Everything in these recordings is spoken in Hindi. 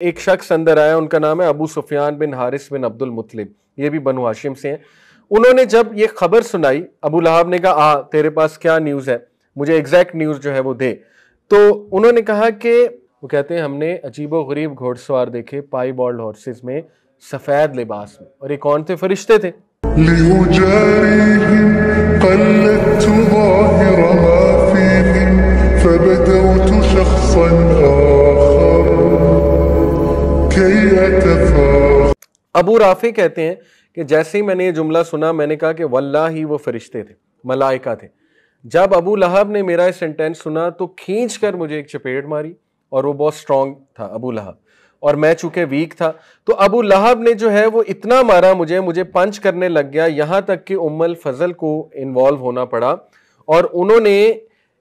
एक शख्स अंदर आया, उनका नाम है अबू सुफियान बिन हारिस बिन अब्दुल मुत्तलिब, ये भी बनु हाशिम से हैं। उन्होंने जब ये खबर सुनाई, अबू लहाब ने कहा तेरे पास क्या न्यूज़ है, मुझे एग्जैक्ट न्यूज़ जो है वो दे। तो उन्होंने कहा कि वो कहते हैं हमने अजीबो गरीब घोड़सवार देखे पाईबॉल्ड हॉर्सेस में, सफ़ेद लिबास में, और ये कौन थे? फरिश्ते थे। अबू राफी कहते हैं कि जैसे ही मैंने ये जुमला सुना, मैंने कहा कि वल्लाही वो फरिश्ते थे, मलाइका थे। जब अबू लहब ने मेरा सेंटेंस सुना तो खींच कर मुझे एक चपेट मारी, और वो बहुत स्ट्रांग था अबू लहब, और मैं चूंकि वीक था, तो अबू लहब ने जो है वो इतना मारा मुझे पंच करने लग गया, यहां तक कि उम्मुल फजल को इन्वॉल्व होना पड़ा, और उन्होंने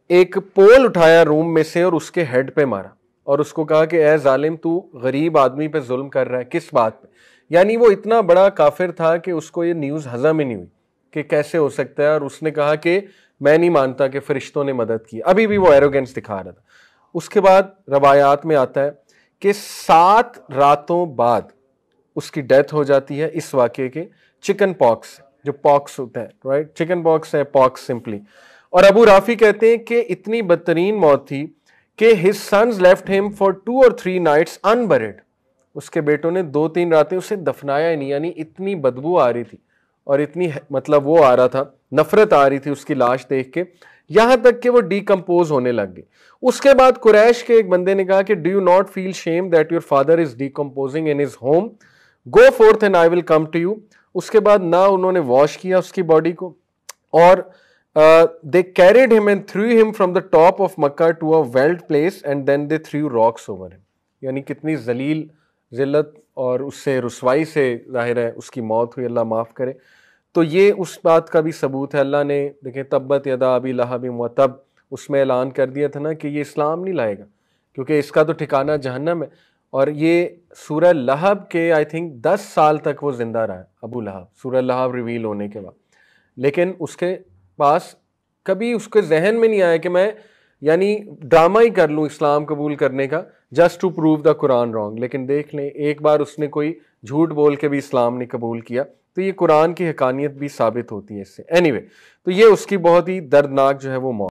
एक पोल उठाया रूम में से और उसके हेड पे मारा, और उसको कहा कि ए जालिम, तू गरीब आदमी पे जुल्म कर रहा है, किस बात पे? यानी वो इतना बड़ा काफिर था कि उसको ये न्यूज़ हजम ही नहीं हुई कि कैसे हो सकता है, और उसने कहा कि मैं नहीं मानता कि फरिश्तों ने मदद की। अभी भी वो एरोगेंस दिखा रहा था। उसके बाद रवायात में आता है कि 7 रातों बाद उसकी डेथ हो जाती है इस वाक़े के चिकन पॉक्स, जो पॉक्स होता है, राइट, चिकन पॉक्स है, पॉक्स सिंपली। और अबू राफी कहते हैं कि इतनी बदतरीन मौत थी कि his sons left him for 2 or 3 nights unburied. उसके बेटों ने 2-3 रातें उसे दफनाया ही नहीं, यानी इतनी बदबू आ रही थी और इतनी मतलब वो आ रहा था, नफरत आ रही थी उसकी लाश देख के, यहां तक कि वो डीकम्पोज होने लग गई। उसके बाद कुरैश के एक बंदे ने कहा कि do you not feel shame that your father is decomposing in his home, go forth and I will come to you. उसके बाद ना उन्होंने वॉश किया उसकी बॉडी को, और they carried him and threw him from the top of Makkah to a walled place and then they threw rocks over him। यानी कितनी जलील जिल्लत और उससे रुसवाई से जाहिर है उसकी मौत हुई, अल्लाह माफ़ करे। तो ये उस बात का भी सबूत है। अल्लाह ने देखें तब्बत यदा अबी लहब व तब, उसमें ऐलान कर दिया था ना कि ये इस्लाम नहीं लाएगा, क्योंकि इसका तो ठिकाना जहन्नम है। और ये सूरह लहब के आई थिंक 10 साल तक वो जिंदा रहा अबू लहब, सूरह लहब रिवील होने के बाद। लेकिन उसके पास कभी उसके जहन में नहीं आया कि मैं यानी ड्रामा ही कर लूं इस्लाम कबूल करने का, just to prove the Quran wrong. लेकिन देख लें, एक बार उसने कोई झूठ बोल के भी इस्लाम ने कबूल किया, तो ये कुरान की हकानियत भी साबित होती है इससे। एनीवे, तो ये उसकी बहुत ही दर्दनाक जो है वो मौत।